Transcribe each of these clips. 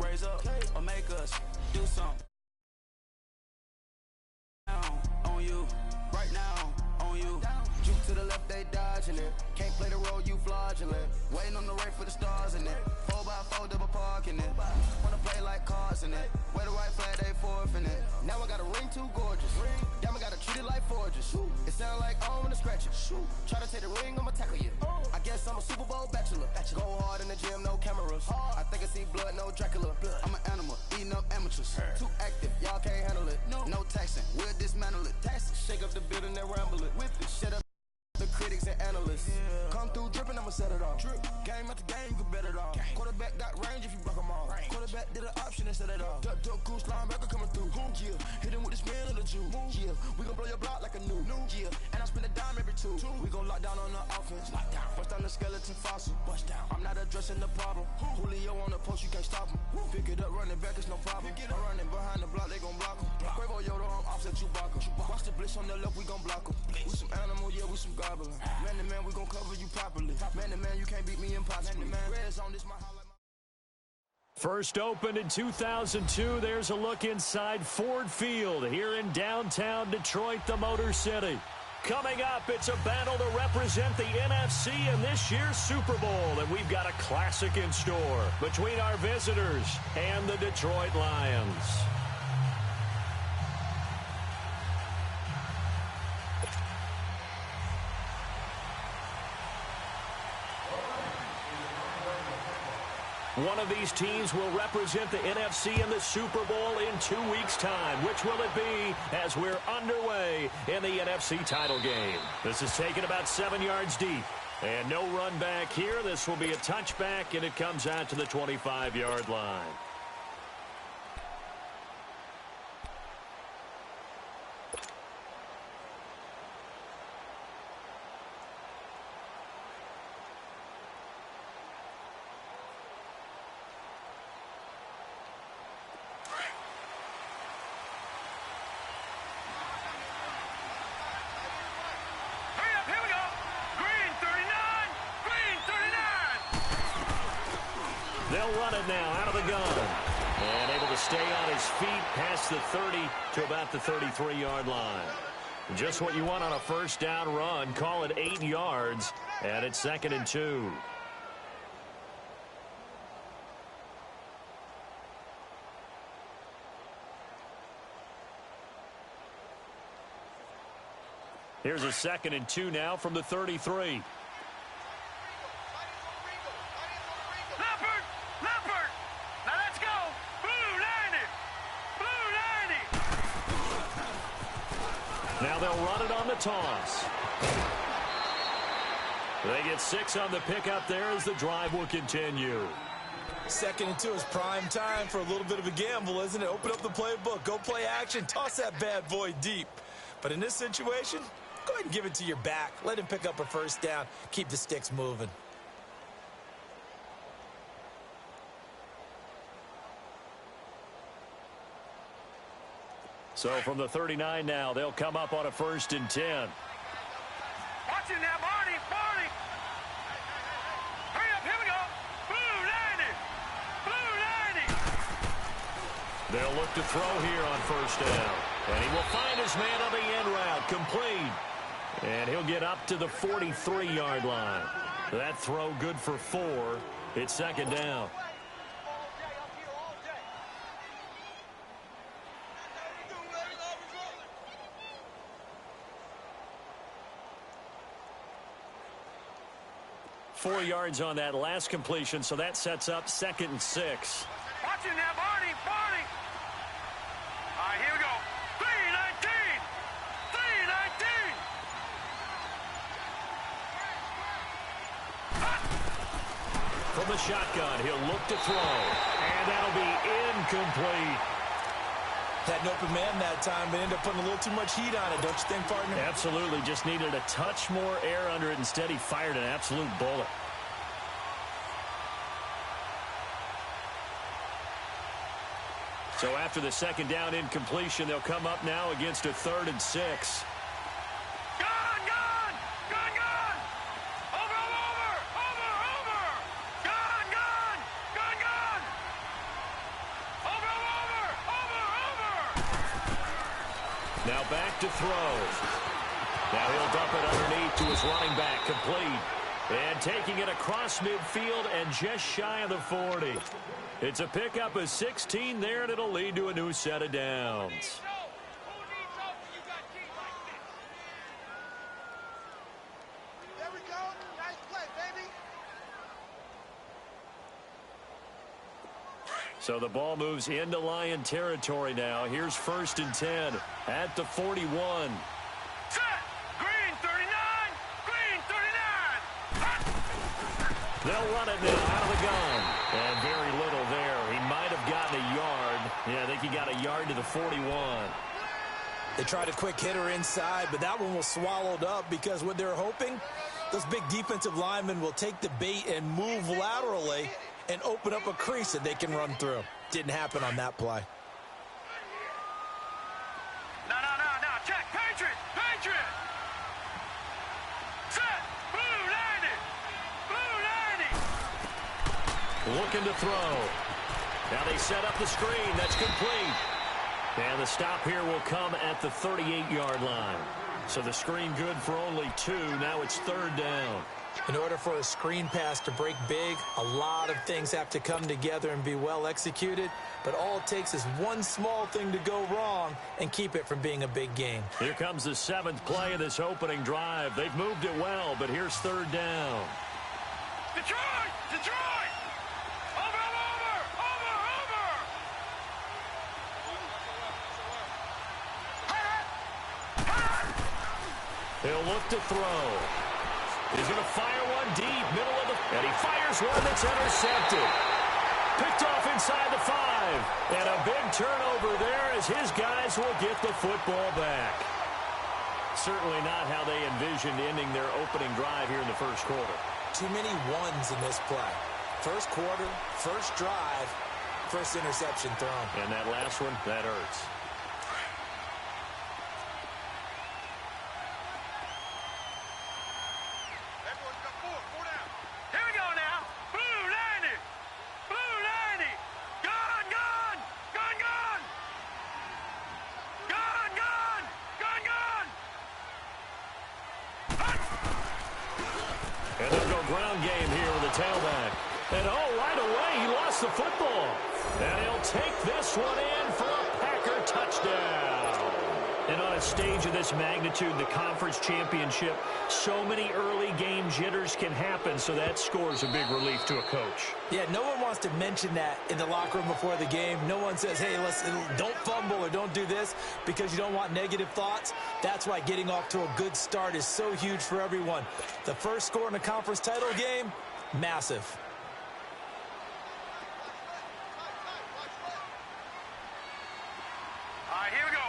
raise up, or make us do something. On you, right now, on you. Juke to the left, they dodging it. Can't play the role, you fraudulent. Waiting on the race for the stars in it. 4x4 double parking it. Wanna play like cars in it. Where the white flag, they forfeit it. Now I got a ring too gorgeous. Damn, I gotta treat it like forges. It sound like I don't wanna scratch it. Try to take the ring, I'ma tackle you. I guess I'm a Super Bowl bachelor. Go hard in the gym, no cameras. I think I see blood, no Dracula. I'm an animal, eating up amateurs. Too active, y'all can't handle it. No taxing, we'll dismantle it. Shake up the building and ramble it. Whip it, shut up the critics and analysts. Come through dripping, I'ma set it off. Game after game, you can bet it off. Quarterback got range if you block them all. Quarterback did an option and set it off. Duck, goose, linebacker coming through. Yeah, hit him with the spin of the Jew. Yeah, we gon' blow your block like a new. Yeah, and I spend a dime every two. We gon' lock down on the offense. Bust down the skeleton fossil. Bust down. I'm not addressing the problem. Julio on the post, you can't stop him. Pick it up, running back, it's no problem. I'm running behind the block, they gon' block him. Quavo Yoda, I'm offset Chewbacca. Watch the blitz on the left, we gon' block him. We some animal, yeah, we some goblin. Man to man, we gon' cover you properly. Man to man, you can't beat me impossibly. Red zone, this my highlight. First opened in 2002, there's a look inside Ford Field here in downtown Detroit, the Motor City. Coming up, it's a battle to represent the NFC in this year's Super Bowl, and we've got a classic in store between our visitors and the Detroit Lions. One of these teams will represent the NFC in the Super Bowl in 2 weeks' time. Which will it be as we're underway in the NFC title game? This is taken about 7 yards deep. And no run back here. This will be a touchback, and it comes out to the 25-yard line. They'll run it now out of the gun. And able to stay on his feet past the 30 to about the 33-yard line. Just what you want on a first down run. Call it 8 yards. And it's 2nd and 2. Here's a 2nd and 2 now from the 33. Now they'll run it on the toss. They get 6 on the pickup there as the drive will continue. 2nd and 2 is prime time for a little bit of a gamble, isn't it? Open up the playbook, go play action, toss that bad boy deep. But in this situation, go ahead and give it to your back. Let him pick up a first down. Keep the sticks moving. So from the 39 now, they'll come up on a 1st and 10. Watch it now, Barney. Hurry up, here we go. Blue 90. They'll look to throw here on 1st down. And he will find his man on the end route, complete. And he'll get up to the 43-yard line. That throw good for 4. It's 2nd down. Four yards on that last completion, so that sets up 2nd and 6. Watch it now, Barney. All right, here we go. 3-19. From the shotgun, he'll look to throw, and that'll be incomplete. Had an open man that time, but ended up putting a little too much heat on it, don't you think, partner? Absolutely. Just needed a touch more air under it. Instead, he fired an absolute bullet. So after the 2nd down incompletion, they'll come up now against a 3rd and 6. Now back to throw. Now he'll dump it underneath to his running back, complete. And taking it across midfield and just shy of the 40. It's a pickup of 16 there, and it'll lead to a new set of downs. So the ball moves into Lion territory now. Here's 1st and 10 at the 41. Set. Green 39. Green 39. They'll run it now out of the gun. And very little there. He might have gotten a yard. Yeah, I think he got a yard to the 41. They tried a quick hitter inside, but that one was swallowed up because what they're hoping, those big defensive linemen will take the bait and move laterally and open up a crease that they can run through. Didn't happen on that play. No. Check. Patriot. Set. Blue 90. Blue 90. Looking to throw. Now they set up the screen. That's complete. And the stop here will come at the 38-yard line. So the screen good for only 2. Now it's 3rd down. In order for a screen pass to break big, a lot of things have to come together and be well executed. But all it takes is one small thing to go wrong and keep it from being a big game. Here comes the 7th play of this opening drive. They've moved it well, but here's 3rd down. Detroit. Over. He'll look to throw. He's going to fire one deep, middle of the... And he fires one that's intercepted. Picked off inside the 5. And a big turnover there as his guys will get the football back. Certainly not how they envisioned ending their opening drive here in the first quarter. Too many ones in this play. First quarter, first drive, first interception thrown. And that last one, that hurts. Ground game here with the tailback. And right away, he lost the football. And he'll take this one in for a Packer touchdown. And on a stage of this magnitude, the conference championship, so many early game jitters can happen, so that score's a big relief to a coach. Yeah, no one wants to mention that in the locker room before the game. No one says, hey, listen, don't fumble or don't do this because you don't want negative thoughts. That's why getting off to a good start is so huge for everyone. The first score in a conference title game, massive. All right, here we go.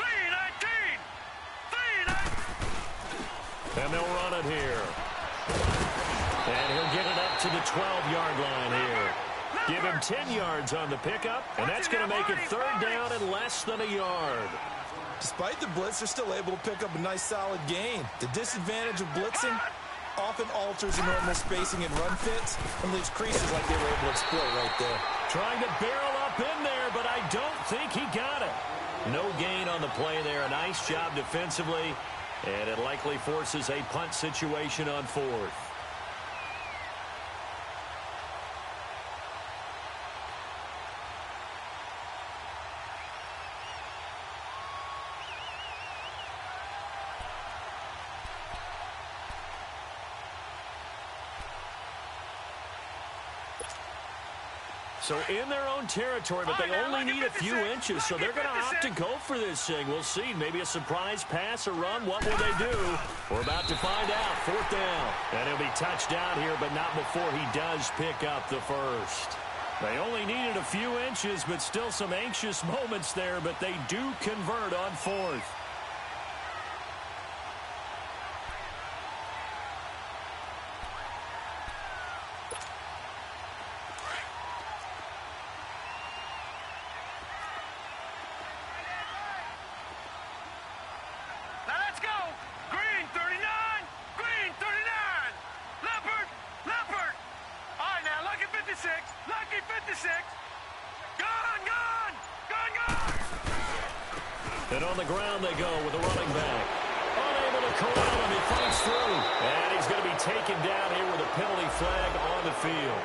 3-19. And they'll run it here. And he'll get it up to the 12-yard line here. Give him 10 yards on the pickup, and that's going to make it 3rd down and less than a yard. Despite the blitz, they're still able to pick up a nice solid gain. The disadvantage of blitzing often alters the normal spacing and run fits and leaves creases like they were able to exploit right there. Trying to barrel up in there, but I don't think he got it. No gain on the play there. A nice job defensively, and it likely forces a punt situation on 4th. So in their own territory, but they only need a few inches, so they're going to opt to go for this thing. We'll see. Maybe a surprise pass or run. What will they do? We're about to find out. 4th down. And he'll be touched down here, but not before he does pick up the first. They only needed a few inches, but still some anxious moments there, but they do convert on 4th. And on the ground they go with the running back. Unable to corral him. He fights through. And he's going to be taken down here with a penalty flag on the field.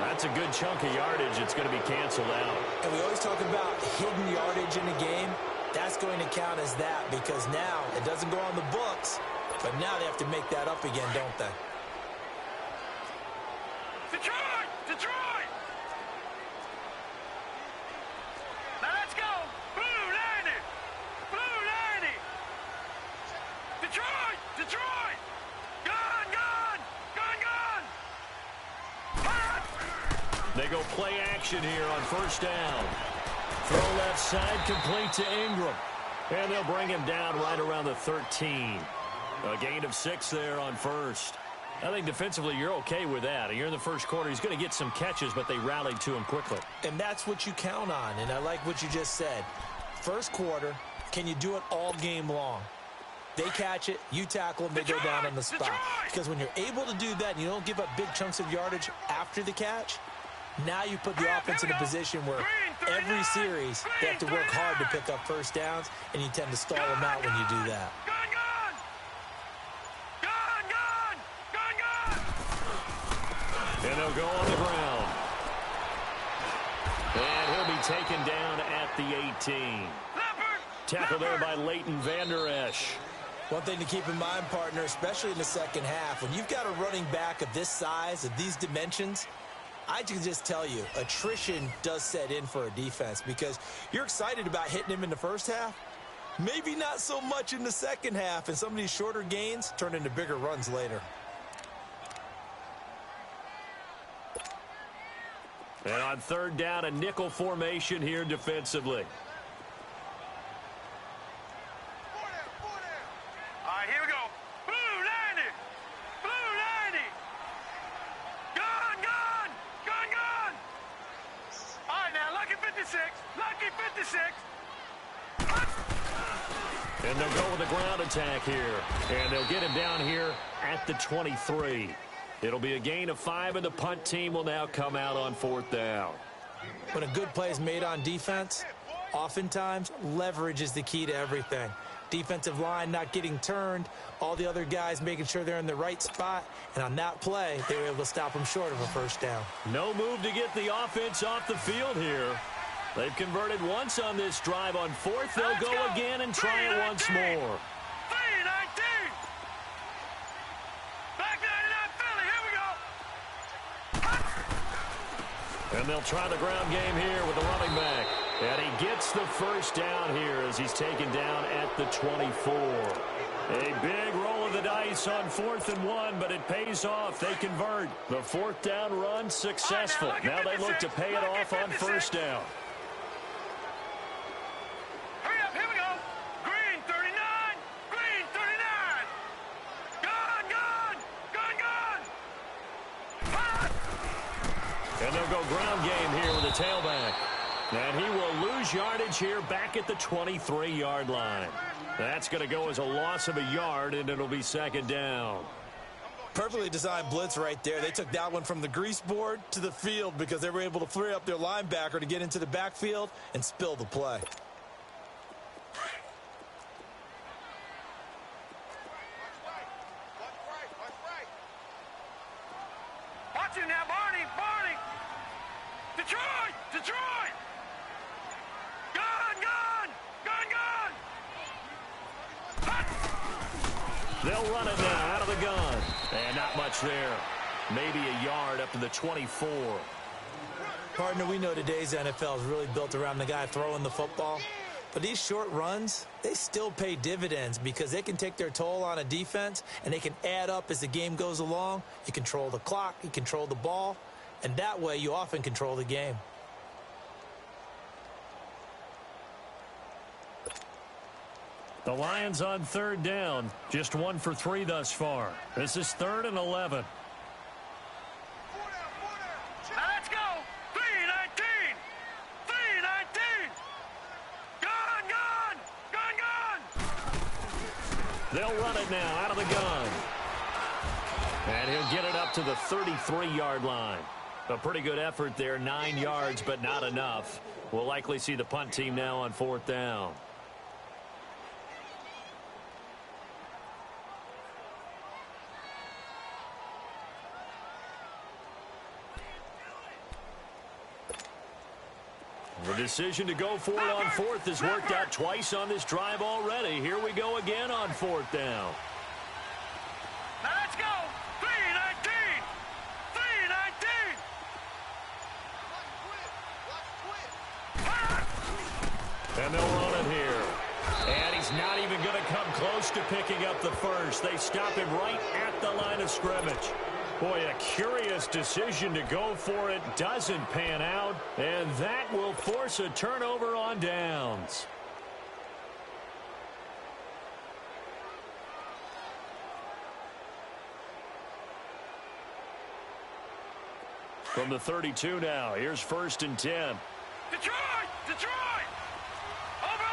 That's a good chunk of yardage. It's going to be canceled out. And we always talk about hidden yardage in a game. That's going to count as that because now it doesn't go on the books, but now they have to make that up again, don't they? Detroit! Detroit! Now let's go! Blue 90! Blue 90! Detroit! Detroit! Gun! Gun! Gun! Gun! Fire! They go play action here on first down. Throw left side, complete to Ingram. And they'll bring him down right around the 13. A gain of 6 there on first. I think defensively you're okay with that. You're in the first quarter. He's going to get some catches, but they rallied to him quickly. And that's what you count on, and I like what you just said. First quarter, can you do it all game long? They catch it, you tackle them, they go down on the spot. Because when you're able to do that and you don't give up big chunks of yardage after the catch, now you put the offense in a position where every series they have to work hard to pick up first downs, and you tend to stall them out when you do that. Gun! Gun! Gun! Gun! Gun! Gun! And they'll go on the ground. And he'll be taken down at the 18. Tackle there by Leighton Vander Esch. One thing to keep in mind, partner, especially in the second half, when you've got a running back of this size, of these dimensions, I can just tell you, attrition does set in for a defense because you're excited about hitting him in the first half. Maybe not so much in the second half, and some of these shorter gains turn into bigger runs later. And on third down, a nickel formation here defensively. All right, here we go. Blue 90! Blue 90! Gun! Gun! Gun! Gun! All right, now, lucky 56. Lucky 56. And they'll go with a ground attack here. And they'll get him down here at the 23. It'll be a gain of 5, and the punt team will now come out on fourth down. When a good play is made on defense, oftentimes leverage is the key to everything. Defensive line not getting turned, all the other guys making sure they're in the right spot, and on that play, they were able to stop them short of a first down. No move to get the offense off the field here. They've converted once on this drive. On fourth, they'll go again and try it once more. 3-19. Back 99 Philly, here we go. And they'll try the ground game here with the running back. And he gets the first down here as he's taken down at the 24. A big roll of the dice on 4th and 1, but it pays off. They convert. The fourth down run successful. Now they look to pay it off on first down. Hurry up, here we go. Green 39. Green 39. Gun! Gun! Gun! Gun! And they'll go ground game here with the tailback. And he will lose yardage here back at the 23-yard line. That's going to go as a loss of a yard, and it'll be second down. Perfectly designed blitz right there. They took that one from the grease board to the field because they were able to free up their linebacker to get into the backfield and spill the play. Watch him now, Barney! Barney! Detroit! Detroit! Gun! Gun! Gun! Gun! They'll run it now out of the gun. And not much there. Maybe a yard up to the 24. Partner, we know today's NFL is really built around the guy throwing the football. But these short runs, they still pay dividends because they can take their toll on a defense and they can add up as the game goes along. You control the clock, you control the ball, and that way you often control the game. The Lions on third down. Just 1 for 3 thus far. This is 3rd and 11. Now let's go! 3-19! 3-19! Gun! Gun! Gun! Gun! They'll run it now out of the gun. And he'll get it up to the 33-yard line. A pretty good effort there, 9 yards, but not enough. We'll likely see the punt team now on 4th down. The decision to go for it on fourth has worked out twice on this drive already. Here we go again on fourth down. Now let's go. 3-19. 3-19. And they'll run it here. And he's not even going to come close to picking up the first. They stop him right at the line of scrimmage. Boy, a curious decision to go for it. Doesn't pan out. And that will force a turnover on downs. From the 32 now, here's 1st and 10. Detroit! Detroit! Over!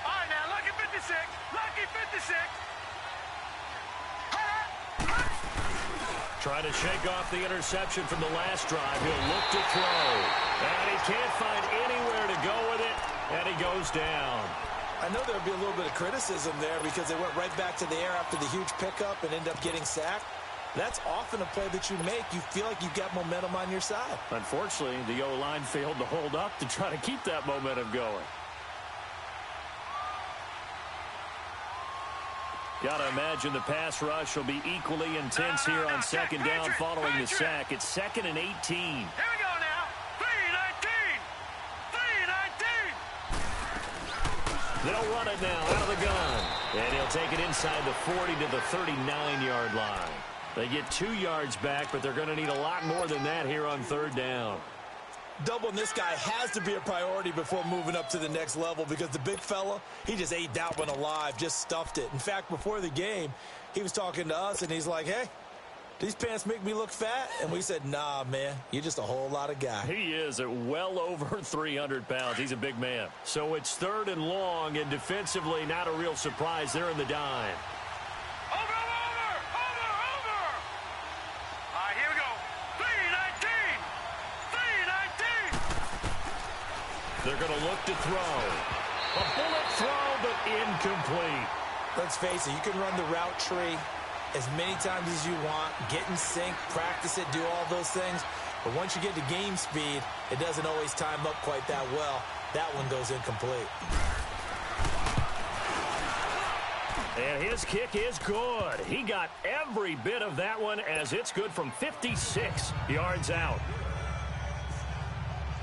All right, now, lucky 56. Lucky 56. Trying to shake off the interception from the last drive. He'll look to throw. And he can't find anywhere to go with it. And he goes down. I know there'll be a little bit of criticism there because they went right back to the air after the huge pickup and ended up getting sacked. That's often a play that you make. You feel like you've got momentum on your side. Unfortunately, the O-line failed to hold up to try to keep that momentum going. Got to imagine the pass rush will be equally intense here on second down following the sack. It's 2nd and 18. Here we go now. 3-19. 3-19. They'll run it now out of the gun. And he'll take it inside the 40 to the 39-yard line. They get 2 yards back, but they're going to need a lot more than that here on 3rd down. Doubling this guy has to be a priority before moving up to the next level because the big fella, he just ate that one alive, just stuffed it. In fact, before the game, he was talking to us, and he's like, hey, these pants make me look fat? And we said, nah, man, you're just a whole lot of guy. He is at well over 300 pounds. He's a big man. So it's 3rd and long, and defensively, not a real surprise. They're in the dime. Over. All right, here we go. 3-19. 3-19. They're going to look to throw. A bullet throw, but incomplete. Let's face it, you can run the route tree as many times as you want, get in sync, practice it, do all those things. But once you get to game speed, it doesn't always time up quite that well. That one goes incomplete. And his kick is good. He got every bit of that one as it's good from 56 yards out.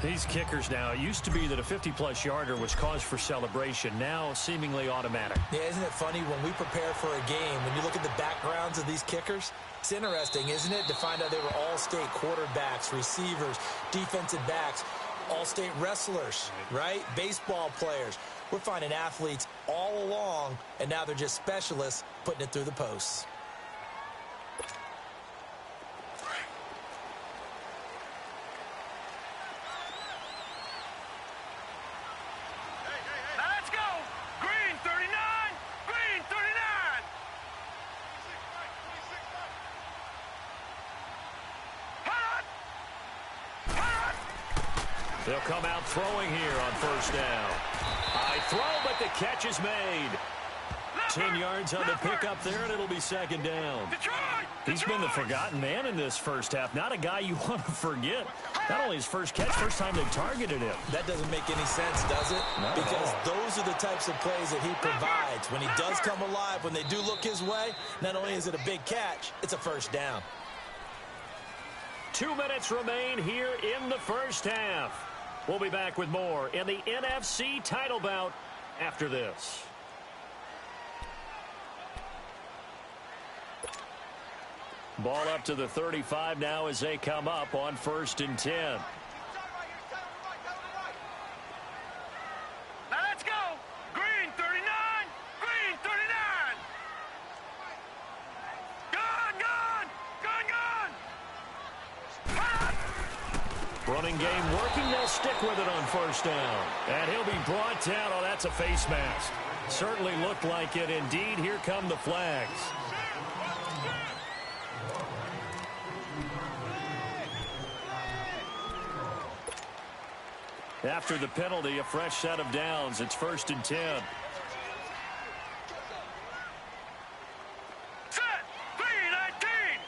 These kickers now, it used to be that a 50-plus yarder was cause for celebration. Now, seemingly automatic. Yeah, isn't it funny when we prepare for a game, when you look at the backgrounds of these kickers, it's interesting, isn't it, to find out they were all-state quarterbacks, receivers, defensive backs, all-state wrestlers, right? Baseball players. We're finding athletes all along, and now they're just specialists putting it through the posts. Now let's go. Green 39. Green 39. Hot. They'll come out throwing here on 1st down. High throw, but the catch is made. 10 yards on the pickup there, and it'll be 2nd down. He's been the forgotten man in this first half. Not a guy you want to forget. Not only his first catch, first time they targeted him. That doesn't make any sense, does it? Not at because all. those are the types of plays that he provides. When he does come alive, when they do look his way, not only is it a big catch, it's a 1st down. 2 minutes remain here in the first half. We'll be back with more in the NFC title bout after this. Ball up to the 35 now as they come up on 1st and 10. Now let's go. Green 39. Green 39. Gone. Hot. Running game working. They'll stick with it on 1st down. And he'll be brought down. Oh, that's a face mask. Certainly looked like it. Indeed, here come the flags. After the penalty, a fresh set of downs. It's 1st and 10. Set. 3-19.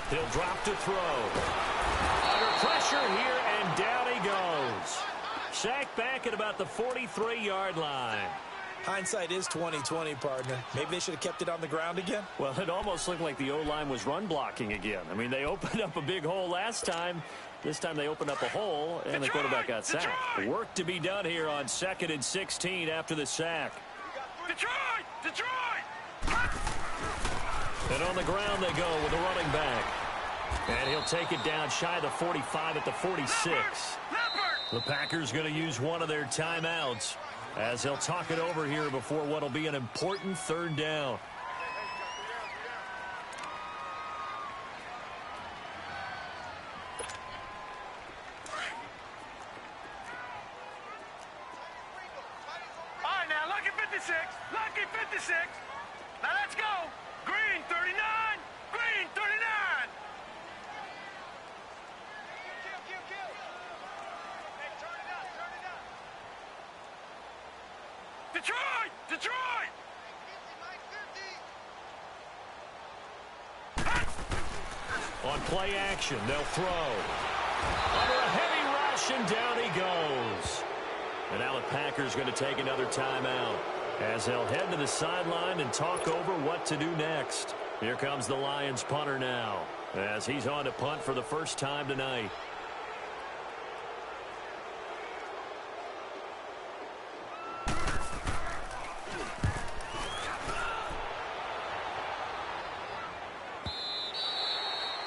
He'll drop to throw. Under pressure here, and down he goes. Sacked back at about the 43-yard line. Hindsight is 20/20, partner. Maybe they should have kept it on the ground again. Well, it almost looked like the O-line was run blocking again. I mean, they opened up a big hole last time. This time they opened up a hole, and the quarterback got sacked. Work to be done here on 2nd and 16 after the sack. Detroit! And on the ground they go with the running back. And he'll take it down shy of the 45 at the 46. The Packers going to use one of their timeouts as they'll talk it over here before what will be an important 3rd down. All right, now, lucky 56. Lucky 56. Now, let's go. Green 39. Green 39. Detroit! Detroit! On play action, they'll throw. Under a heavy rush, and down he goes. And now the Packers going to take another timeout as they'll head to the sideline and talk over what to do next. Here comes the Lions punter now as he's on to punt for the first time tonight.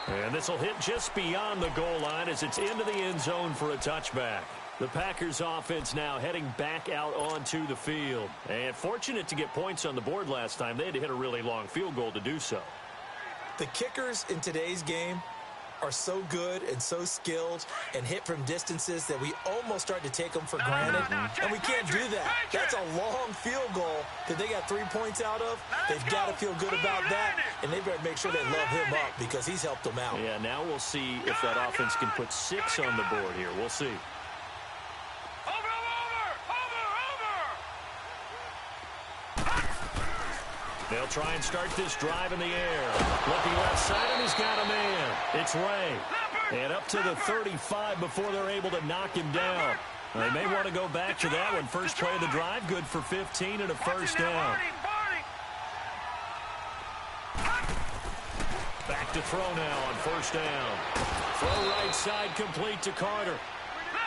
And this will hit just beyond the goal line as it's into the end zone for a touchback. The Packers offense now heading back out onto the field. And fortunate to get points on the board last time. They had to hit a really long field goal to do so. The kickers in today's game are so good and so skilled and hit from distances that we almost start to take them for granted. And we can't do that. That's a long field goal that they got 3 points out of. They've got to feel good about that, and they better make sure they love him up because he's helped them out. Yeah, now we'll see if that offense can put 6 on the board here. We'll see. They'll try and start this drive in the air. Looking left side, and he's got a man. It's Ray. And up to the 35 before they're able to knock him down. They may want to go back to that one. First play of the drive, good for 15 and a first down. Back to throw now on first down. Throw right side complete to Carter.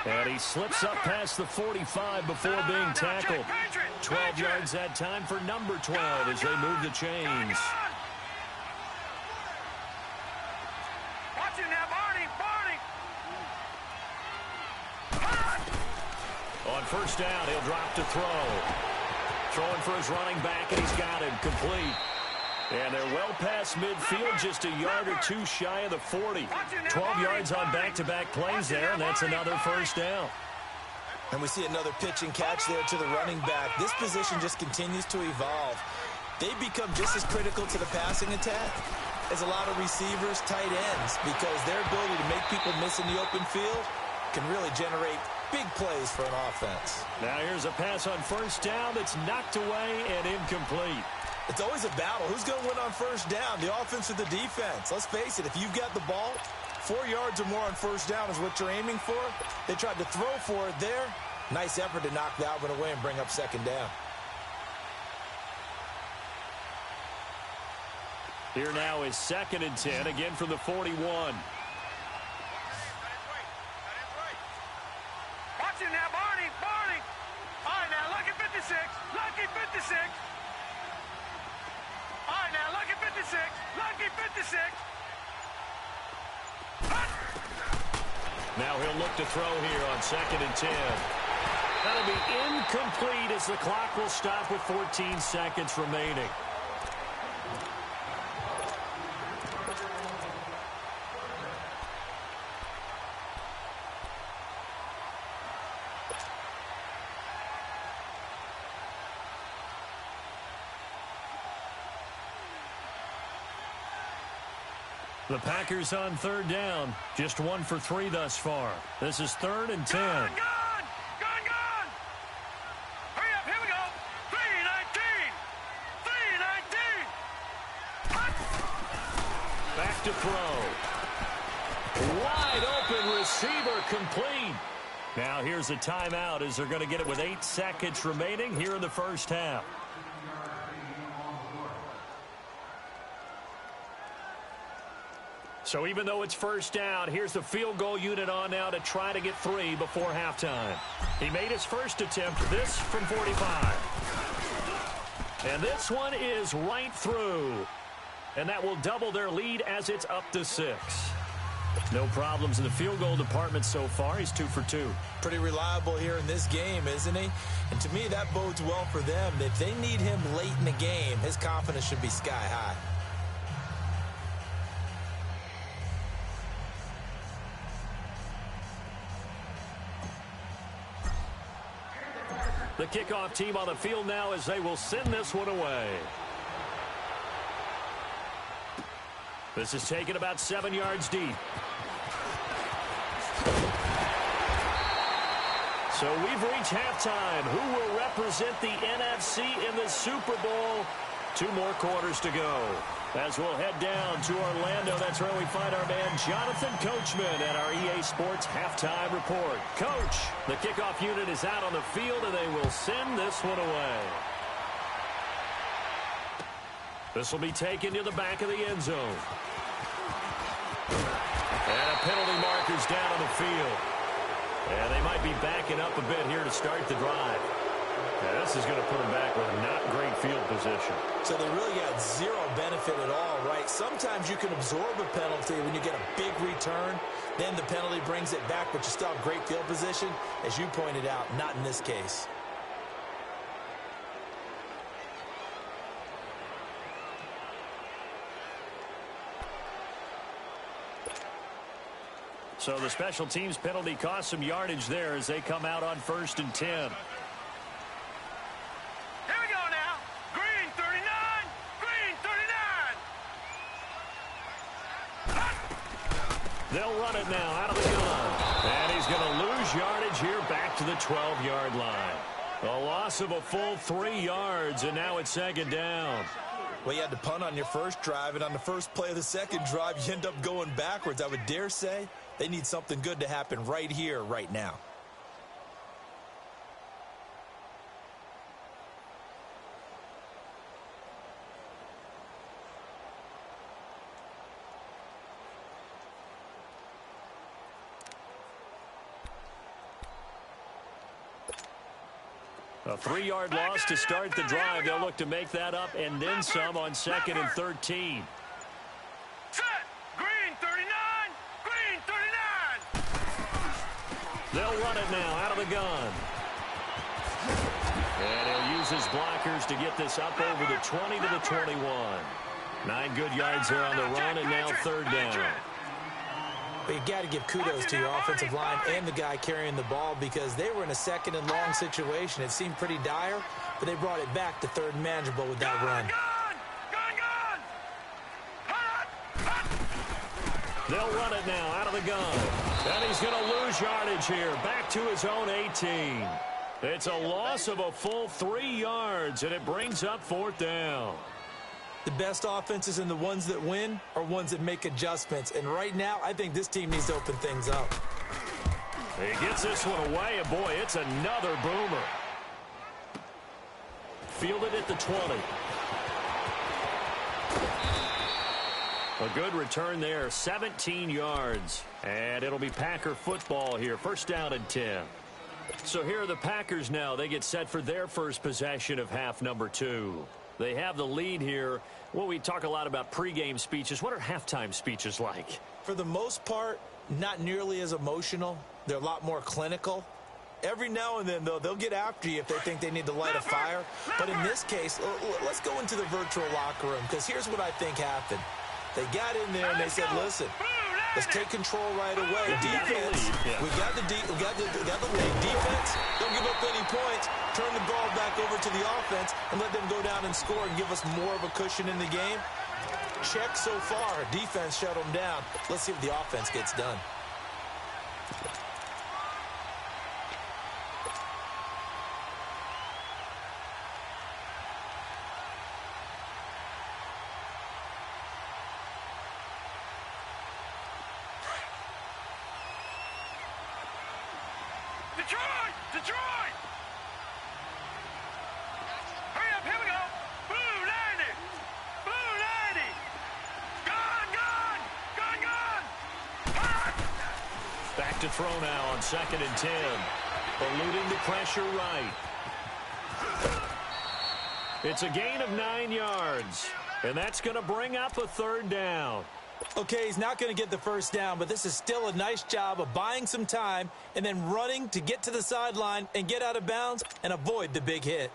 And he slips up past the 45 before being tackled. 12 yards that time for number 12 as they move the chains. Watch it now, Barney. On first down, he'll drop to throw. Throwing for his running back, and he's got him complete. And they're well past midfield, just a yard or two shy of the 40. 12 yards on back-to-back plays there, and that's another first down. And we see another pitch and catch there to the running back. This position just continues to evolve. They become just as critical to the passing attack as a lot of receivers, tight ends, because their ability to make people miss in the open field can really generate big plays for an offense. Now here's a pass on first down that's knocked away and incomplete. It's always a battle. Who's going to win on first down, the offense or the defense? Let's face it, if you've got the ball, 4 yards or more on first down is what you're aiming for. They tried to throw for it there. Nice effort to knock that one away and bring up second down. Here now is 2nd and 10, again from the 41. Watch it now, Barney. All right, now, lucky 56. Lucky 56. All right, now, lucky 56. Lucky 56. Now he'll look to throw here on 2nd and 10. That'll be incomplete as the clock will stop with 14 seconds remaining. The Packers on 3rd down. Just 1 for 3 thus far. This is 3rd and 10. Gone! Hurry up, here we go. 3:19. Back to throw. Wide open receiver complete. Now here's a timeout as they're going to get it with 8 seconds remaining here in the first half. So even though it's first down, here's the field goal unit on now to try to get 3 before halftime. He made his first attempt, this from 45. And this one is right through. And that will double their lead as it's up to 6. No problems in the field goal department so far. He's 2 for 2. Pretty reliable here in this game, isn't he? And to me, that bodes well for them. If they need him late in the game, his confidence should be sky high. The kickoff team on the field now as they will send this one away. This is taken about 7 yards deep. So we've reached halftime. Who will represent the NFC in the Super Bowl? 2 more quarters to go. As we'll head down to Orlando, that's where we find our man Jonathan Coachman at our EA Sports Halftime Report. Coach, the kickoff unit is out on the field, and they will send this one away. This will be taken to the back of the end zone. And a penalty marker's down on the field. And they might be backing up a bit here to start the drive. Yeah, this is going to put them back with not great field position. So they really got zero benefit at all, right? Sometimes you can absorb a penalty when you get a big return. Then the penalty brings it back, but you still have great field position. As you pointed out, not in this case. So the special teams penalty cost some yardage there as they come out on 1st and 10. Here we go now. Green 39. Green 39. They'll run it now out of the gun. And he's going to lose yardage here back to the 12-yard line. A loss of a full 3 yards, and now it's 2nd down. Well, you had to punt on your first drive, and on the first play of the second drive, you end up going backwards. I would dare say they need something good to happen right here, right now. A 3-yard loss to start the drive. They'll look to make that up and then some on 2nd and 13. Set. Green 39. Green 39. They'll run it now out of the gun. And he'll use his blockers to get this up over the 20 to the 21. 9 good yards there on the run, and now 3rd down. But you got to give kudos to your offensive line and the guy carrying the ball because they were in a 2nd and long situation. It seemed pretty dire, but they brought it back to 3rd and manageable with that run. They'll run it now out of the gun. And he's going to lose yardage here. Back to his own 18. It's a loss of a full 3 yards, and it brings up 4th down. The best offenses and the ones that win are ones that make adjustments. And right now, I think this team needs to open things up. He gets this one away, and boy, it's another boomer. Fielded at the 20. A good return there, 17 yards. And it'll be Packer football here, 1st down and 10. So here are the Packers now. They get set for their first possession of half number 2. They have the lead here. Well, we talk a lot about pregame speeches. What are halftime speeches like? For the most part, not nearly as emotional. They're a lot more clinical. Every now and then, though, they'll get after you if they think they need to light a fire. But in this case, let's go into the virtual locker room, because here's what I think happened. They got in there and they said, listen, let's take control right away. Defense, we got the lead. Defense, don't give up any points. Turn the ball back over to the offense and let them go down and score and give us more of a cushion in the game. Check so far. Defense shut them down. Let's see what the offense gets done. Detroit! Detroit! Hurry up, here we go! Blue 90! Blue 90! Gone, gone! Gone, gone! Hot! Back to throw now on 2nd and 10. Eluding the pressure right. It's a gain of 9 yards. And that's going to bring up a 3rd down. Okay, he's not going to get the first down, but this is still a nice job of buying some time and then running to get to the sideline and get out of bounds and avoid the big hit.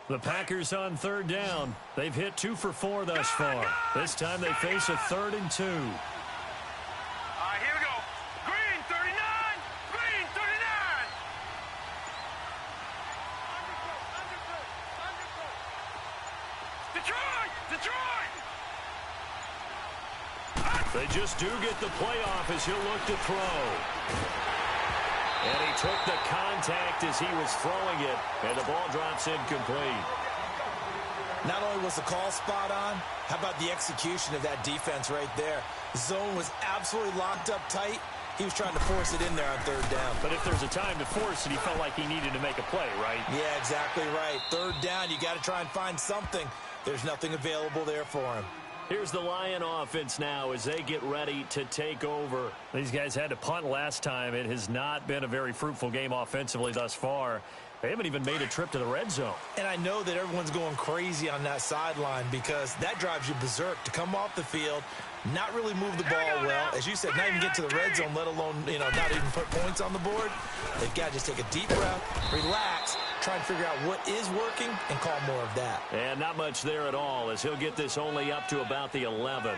The Packers on 3rd down. They've hit 2 for 4 thus far. This time they face a 3rd and 2. All right, here we go. Green 39! Green 39! Detroit! Detroit! They just do get the playoff as he'll look to throw. And he took the contact as he was throwing it, and the ball drops incomplete. Not only was the call spot on, how about the execution of that defense right there? The zone was absolutely locked up tight. He was trying to force it in there on 3rd down. But if there's a time to force it, he felt like he needed to make a play, right? Yeah, exactly right. 3rd down, you got to try and find something. There's nothing available there for him. Here's the Lion offense now as they get ready to take over. These guys had to punt last time. It has not been a very fruitful game offensively thus far. They haven't even made a trip to the red zone. And I know that everyone's going crazy on that sideline because that drives you berserk to come off the field, not really move the ball well. As you said, not even get to the red zone, let alone, not even put points on the board. They've got to just take a deep breath, relax, try and figure out what is working and call more of that. And not much there at all as he'll get this only up to about the 11.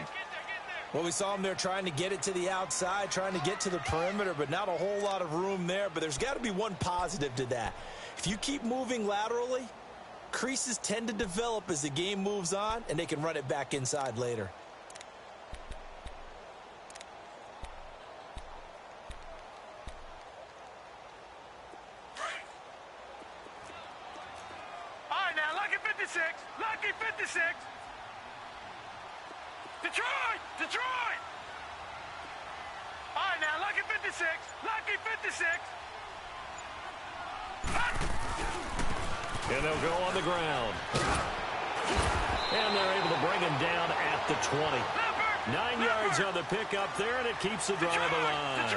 Well, we saw him there trying to get it to the outside, trying to get to the perimeter, but not a whole lot of room there. But there's got to be one positive to that. If you keep moving laterally, creases tend to develop as the game moves on, and they can run it back inside later. All right, now, lucky 56. Lucky 56. Detroit! Detroit! All right, now, lucky 56. Lucky 56. And they'll go on the ground. And they're able to bring him down at the 20. 9 yards on the pickup there, and it keeps the drive alive.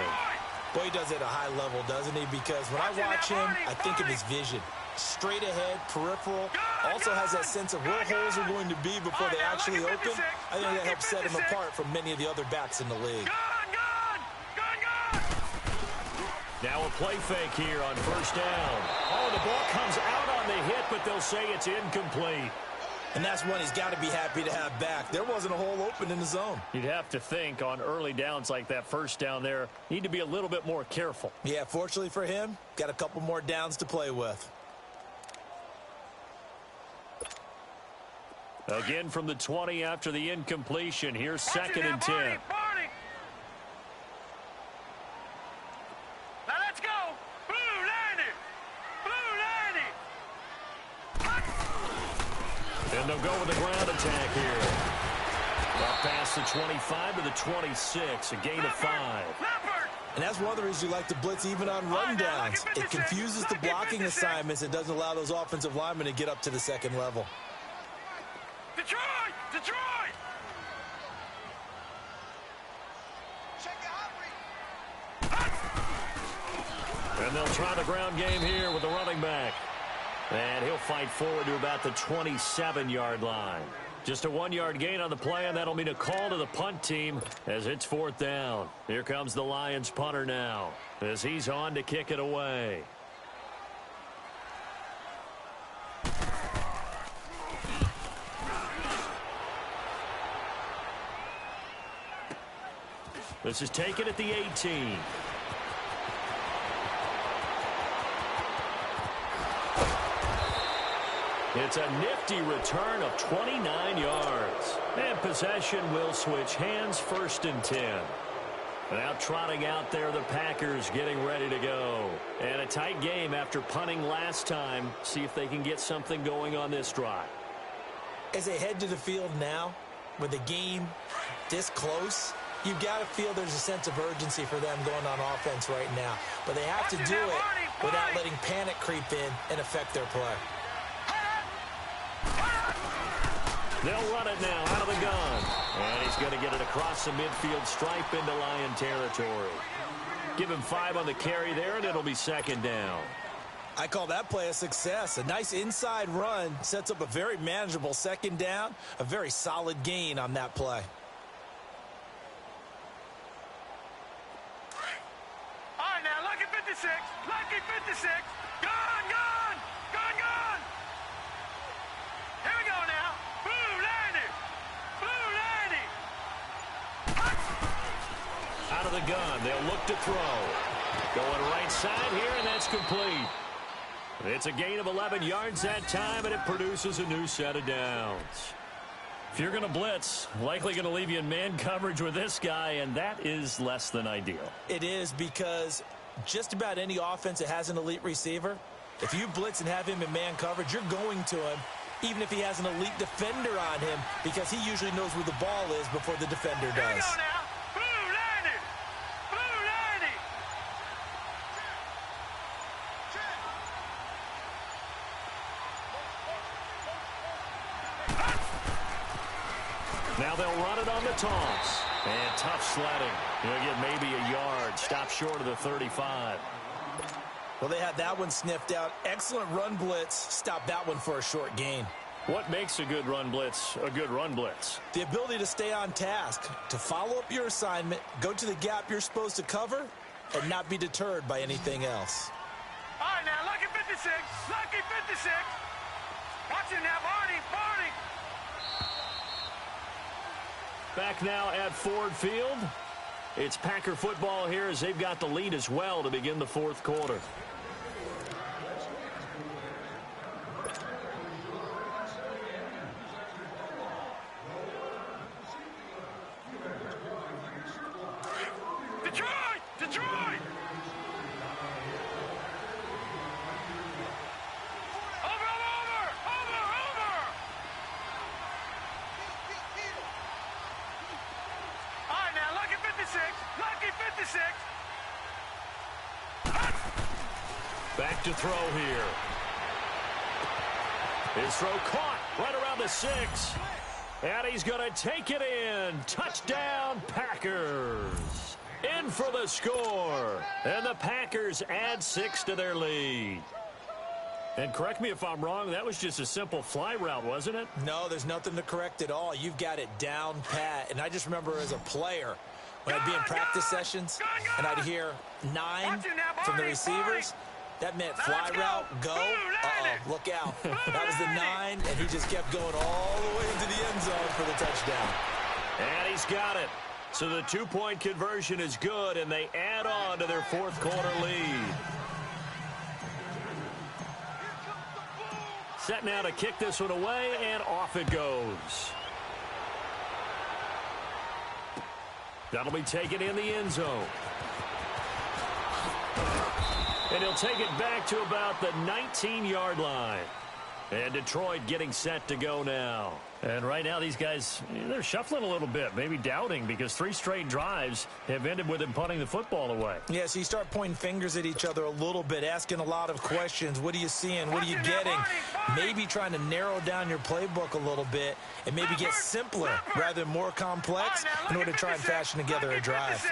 Boy, he does it at a high level, doesn't he? Because when I watch him, I think of his vision. Straight ahead, peripheral. Also has that sense of where holes are going to be before they actually open. I think that helps set him apart from many of the other backs in the league. Now a play fake here on 1st down. Oh, the ball comes out on the hit, but they'll say it's incomplete. And that's one he's got to be happy to have back. There wasn't a hole open in the zone. You'd have to think on early downs like that 1st down there, need to be a little bit more careful. Yeah, fortunately for him, got a couple more downs to play with. Again from the 20 after the incompletion. Here's 2nd and 10. Now let's go. Blue 90. Blue 90. And they'll go with the ground attack here. Up past the 25 to the 26, a gain of 5. And that's one of the reasons you like to blitz even on rundowns. It confuses the blocking assignments and doesn't allow those offensive linemen to get up to the 2nd level. Detroit! Detroit! And they'll try the ground game here with the running back. And he'll fight forward to about the 27-yard line. Just a 1-yard gain on the play, and that'll mean a call to the punt team as it's 4th down. Here comes the Lions punter now as he's on to kick it away. This is taken at the 18. It's a nifty return of 29 yards. And possession will switch hands, 1st and 10. Now trotting out there, the Packers getting ready to go. And a tight game after punting last time. See if they can get something going on this drive. As they head to the field now, with the game this close, you've got to feel there's a sense of urgency for them going on offense right now. But they have to do it without letting panic creep in and affect their play. They'll run it now out of the gun. And he's going to get it across the midfield stripe into Lion territory. Give him 5 on the carry there, and it'll be second down. I call that play a success. A nice inside run sets up a very manageable second down, a very solid gain on that play. All right, now, lucky 56, lucky 56. Gone, gone, gone, gone. Here we go now. Blue Landy, Blue Landy. Out of the gun, they'll look to throw. Going right side here, and that's complete. It's a gain of 11 yards that time, and it produces a new set of downs. If you're going to blitz, likely going to leave you in man coverage with this guy, and that is less than ideal. It is, because just about any offense that has an elite receiver, if you blitz and have him in man coverage, you're going to him, even if he has an elite defender on him, because he usually knows where the ball is before the defender does. Here we go now. Blue Landy, Blue Landy. Now they'll run it on the toss. And tough sledding. He'll get maybe a yard. Stop short of the 35. Well, they had that one sniffed out. Excellent run blitz. Stop that one for a short gain. What makes a good run blitz a good run blitz? The ability to stay on task, to follow up your assignment, go to the gap you're supposed to cover, and not be deterred by anything else. All right, now, lucky 56, lucky 56. Watch it now, Barney, Barney. Back now at Ford Field. It's Packer football here as they've got the lead as well to begin the fourth quarter. Detroit, Detroit. Over, over, over, over. All right, now, lucky 56, lucky 56. Back to throw here. His throw caught right around the 6. And he's going to take it in. Touchdown, Packers. In for the score. And the Packers add 6 to their lead. And correct me if I'm wrong, that was just a simple fly route, wasn't it? No, there's nothing to correct at all. You've got it down pat. And I just remember as a player, when I'd be in practice sessions and I'd hear 9 from the receivers, that meant fly route, go, uh-oh, look out. That was the 9, and he just kept going all the way into the end zone for the touchdown. And he's got it. So the 2-point conversion is good, and they add on to their fourth quarter lead. Set now to kick this one away, and off it goes. That'll be taken in the end zone. And he'll take it back to about the 19-yard line. And Detroit getting set to go now. And right now these guys, they're shuffling a little bit, maybe doubting, because 3 straight drives have ended with them punting the football away. Yeah, so you start pointing fingers at each other a little bit, asking a lot of questions. What are you seeing? What are you getting? Maybe trying to narrow down your playbook a little bit and maybe get simpler rather than more complex in order to try and fashion together a drive.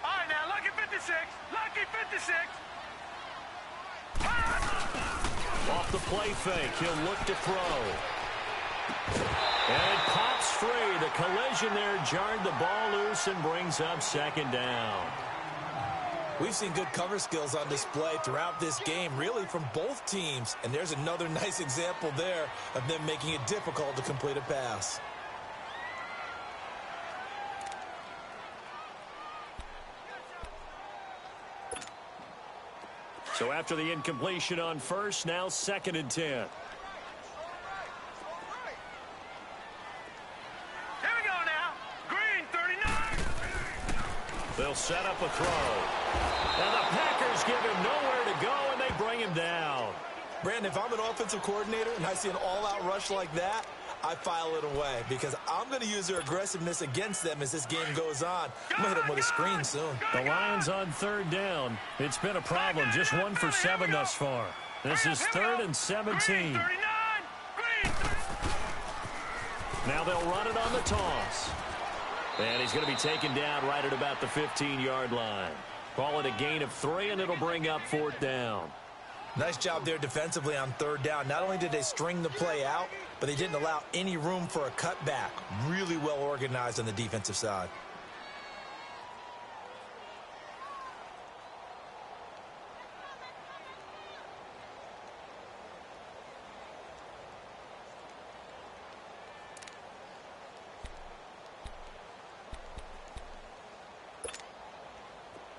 All right, now, lucky 56, lucky 56. Off the play fake, he'll look to throw. And it pops free. The collision there jarred the ball loose and brings up second down. We've seen good cover skills on display throughout this game, really from both teams. And there's another nice example there of them making it difficult to complete a pass. So after the incompletion on first, now 2nd and 10. Here we go now. Green, 39. They'll set up a throw. And the Packers give him nowhere to go, and they bring him down. Brandon, if I'm an offensive coordinator and I see an all-out rush like that, I file it away because I'm going to use their aggressiveness against them as this game goes on. I'm going to hit them with a screen soon. The Lions on third down. It's been a problem. Just 1 for 7 thus far. This is 3rd and 17. Now they'll run it on the toss. And he's going to be taken down right at about the 15-yard line. Call it a gain of 3, and it'll bring up 4th down. Nice job there defensively on 3rd down. Not only did they string the play out, but they didn't allow any room for a cutback. Really well organized on the defensive side.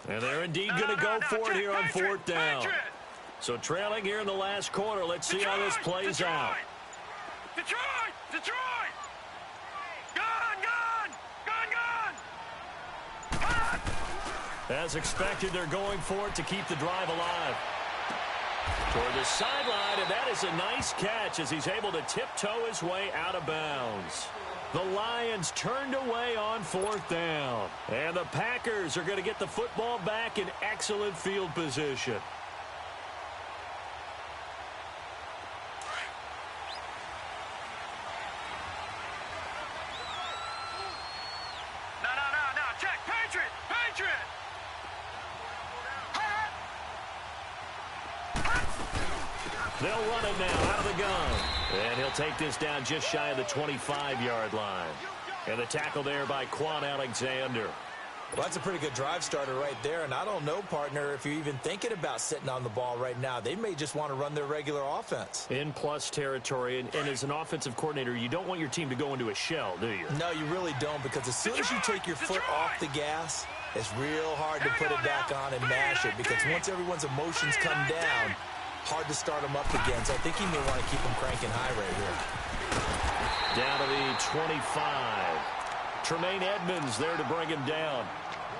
And they're indeed going to go for it here on 4th down. So trailing here in the last quarter. Let's see how this plays out. Detroit! Detroit! Gone! As expected, they're going for it to keep the drive alive. Toward the sideline, and that is a nice catch as he's able to tiptoe his way out of bounds. The Lions turned away on 4th down. And the Packers are going to get the football back in excellent field position. No. Check. Patriot! They'll run it now out of the gun. And he'll take this down just shy of the 25-yard line. And the tackle there by Quan Alexander. Well, that's a pretty good drive starter right there. And I don't know, partner, if you're even thinking about sitting on the ball right now. They may just want to run their regular offense. In plus territory. And as an offensive coordinator, you don't want your team to go into a shell, do you? No, you really don't, because as soon as you take your foot off the gas, it's real hard to put it back on and mash it, because once everyone's emotions come down, hard to start them up again. So I think he may want to keep them cranking high right here. Down to the 25. Tremaine Edmonds there to bring him down.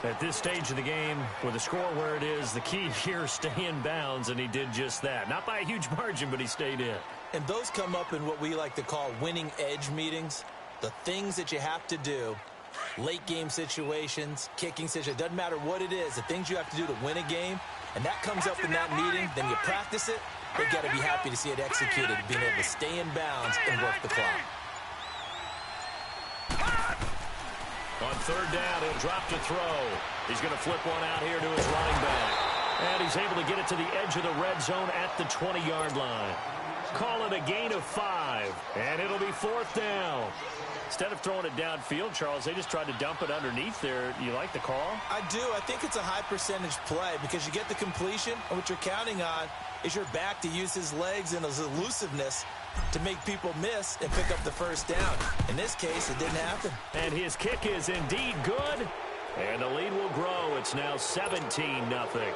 At this stage of the game, with the score where it is, the key here, stay in bounds, and he did just that. Not by a huge margin, but he stayed in. And those come up in what we like to call winning edge meetings. The things that you have to do, late game situations, kicking situations, doesn't matter what it is, the things you have to do to win a game, and that comes up in that meeting, then you practice it, they've got to be happy to see it executed, being able to stay in bounds and work the clock. On 3rd down, he'll drop to throw. He's going to flip one out here to his running back. And he's able to get it to the edge of the red zone at the 20-yard line. Call it a gain of 5, and it'll be 4th down. Instead of throwing it downfield, Charles, they just tried to dump it underneath there. You like the call? I do. I think it's a high percentage play because you get the completion, and what you're counting on is your back to use his legs and his elusiveness to make people miss and pick up the 1st down. In this case, it didn't happen. And his kick is indeed good. And the lead will grow. It's now 17-0.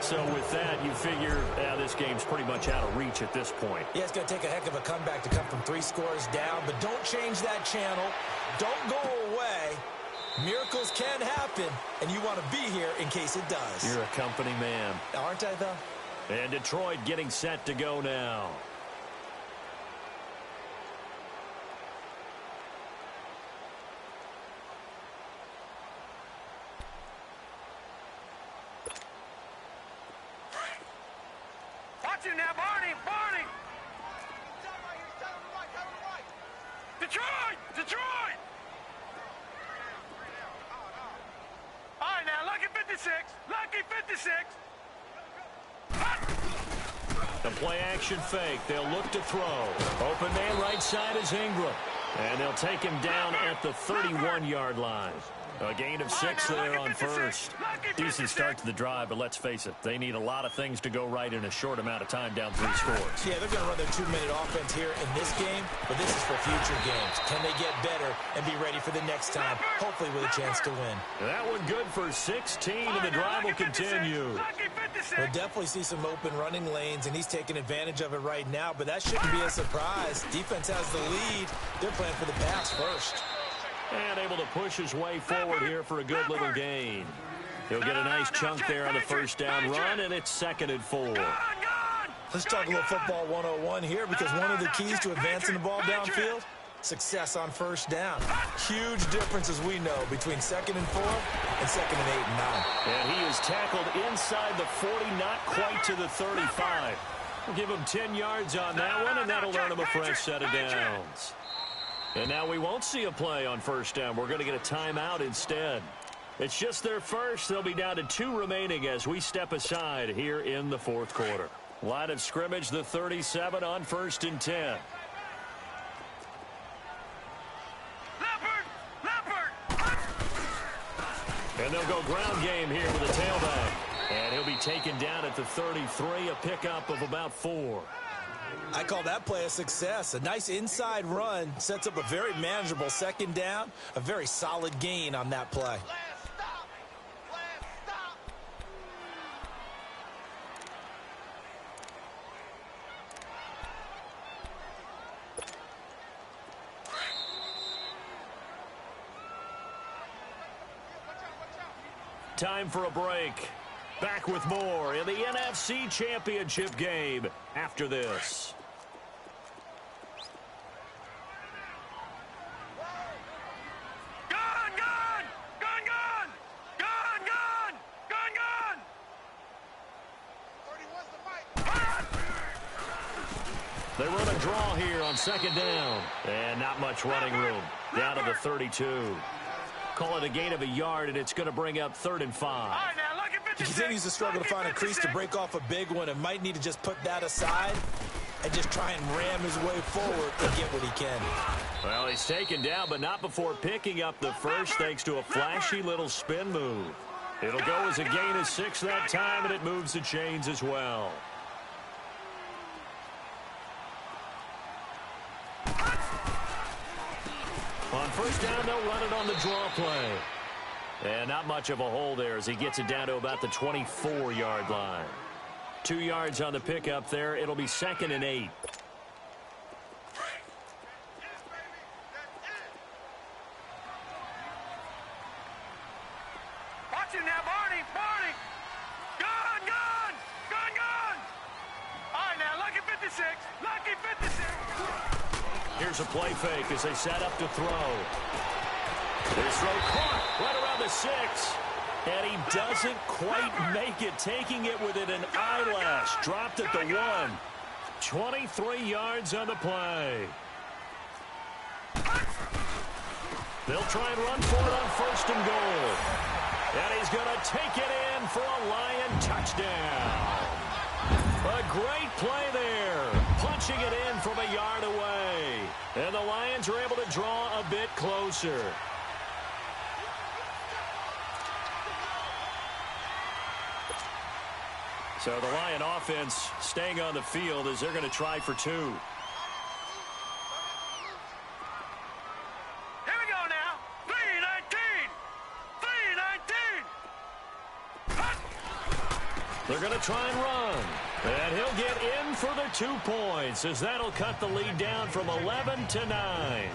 So with that, you figure this game's pretty much out of reach at this point. Yeah, it's going to take a heck of a comeback to come from 3 scores down, but don't change that channel. Don't go away. Miracles can happen, and you want to be here in case it does. You're a company man. Aren't I, though? And Detroit getting set to go now. Watch him now, Barney! Detroit! All right, now, lucky 56! The play action fake. They'll look to throw. Open man right side is Ingram. And they'll take him down at the 31-yard line. A gain of 6 there on 1st. Decent start to the drive, but let's face it, they need a lot of things to go right in a short amount of time down 3 scores. Yeah, they're going to run their 2-minute offense here in this game, but this is for future games. Can they get better and be ready for the next time, hopefully with a chance to win? That one good for 16, and the drive will continue. We'll definitely see some open running lanes, and he's taking advantage of it right now, but that shouldn't be a surprise. Defense has the lead. They're playing for the pass first. And able to push his way forward here for a good little gain. He'll get a nice chunk there on the 1st down run, and it's 2nd and 4. Let's talk a little football 101 here, because one of the keys to advancing the ball downfield, success on first down. Huge difference, as we know, between 2nd and 4 and 2nd and 8 and 9. And he is tackled inside the 40, not quite to the 35. We'll give him 10 yards on that one, and that'll earn him a fresh set of downs. And now we won't see a play on first down. We're going to get a timeout instead. It's just their first. They'll be down to 2 remaining as we step aside here in the fourth quarter. Line of scrimmage, the 37 on 1st and 10. And they'll go ground game here with a tailback. And he'll be taken down at the 33, a pickup of about 4. I call that play a success. A nice inside run sets up a very manageable 2nd down, a very solid gain on that play. Time for a break. Back with more in the NFC Championship game after this. Gone, gone! Gone, gone! Gone, gone! Gone, gone! 31's the fight. They run a draw here on 2nd down. And not much running room. Down to the 32. Call it a gain of a yard, and it's going to bring up 3rd and 5. All right, now, lucky 56. He continues to struggle to find a crease to break off a big one, and might need to just put that aside and just try and ram his way forward to get what he can. Well, he's taken down, but not before picking up the first, thanks to a flashy little spin move. It'll go as a gain of 6 that time, and it moves the chains as well. On first down, they'll run it on the draw play. And not much of a hole there as he gets it down to about the 24-yard line. 2 yards on the pickup there. It'll be 2nd and 8. Watch it now, Barney, Barney. Gone, gone, gone, gone. All right, now, lucky 56, lucky 56. Here's a play fake as they set up to throw. This throw caught right around the 6. And he doesn't quite make it, taking it within an eyelash. Dropped at the 1. 23 yards on the play. They'll try and run for it on 1st and goal. And he's going to take it in for a Lion touchdown. A great play there. Punching it in from a yard away. And the Lions are able to draw a bit closer. So the Lion offense staying on the field as they're going to try for 2. Here we go now. 3-19. 3-19. They're going to try and run. And he'll get in for the 2 points as that'll cut the lead down from 11 to 9.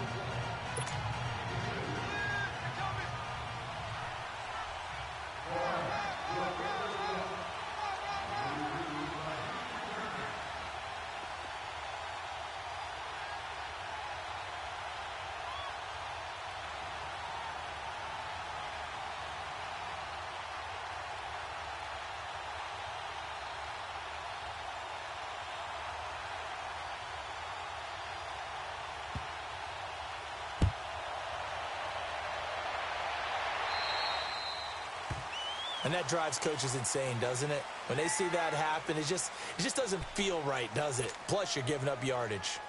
And that drives coaches insane, doesn't it? When they see that happen, it just doesn't feel right, does it? Plus, you're giving up yardage.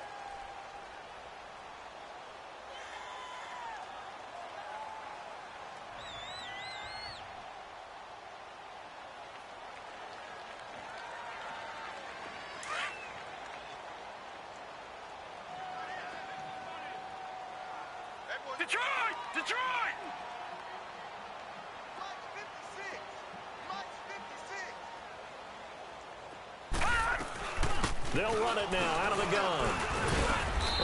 Detroit! Detroit! They'll run it now out of the gun.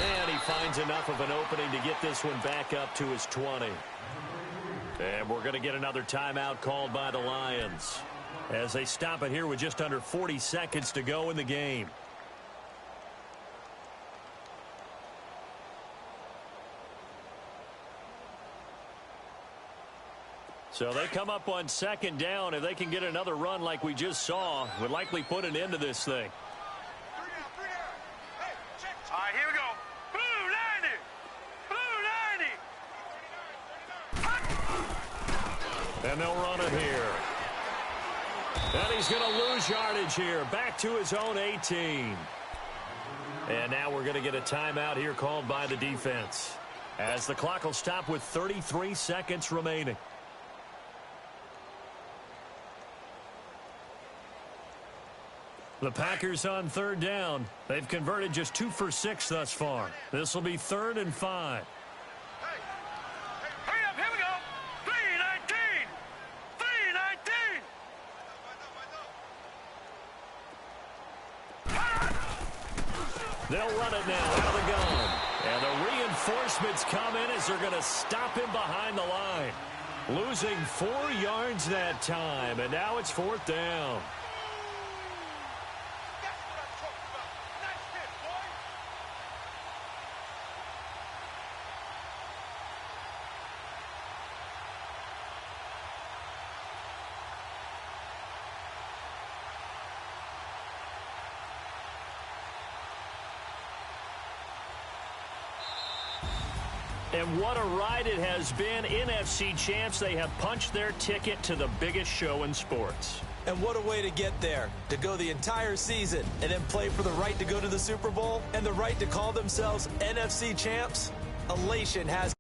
And he finds enough of an opening to get this one back up to his 20. And we're going to get another timeout called by the Lions. as they stop it here with just under 40 seconds to go in the game. So they come up on second down. If they can get another run like we just saw, would likely put an end to this thing. All right, here we go. Blue 90. Blue 90. And they'll run it here. And he's going to lose yardage here. Back to his own 18. And now we're going to get a timeout here called by the defense, as the clock will stop with 33 seconds remaining. The Packers on third down. They've converted just 2 for 6 thus far. This will be 3rd and 5. Hurry up, here we go. 319. 319. They'll run it now out of the gun. And the reinforcements come in as they're going to stop him behind the line. Losing 4 yards that time, and now it's 4th down. And what a ride it has been. NFC champs, they have punched their ticket to the biggest show in sports. And what a way to get there, to go the entire season and then play for the right to go to the Super Bowl and the right to call themselves NFC champs. Elation has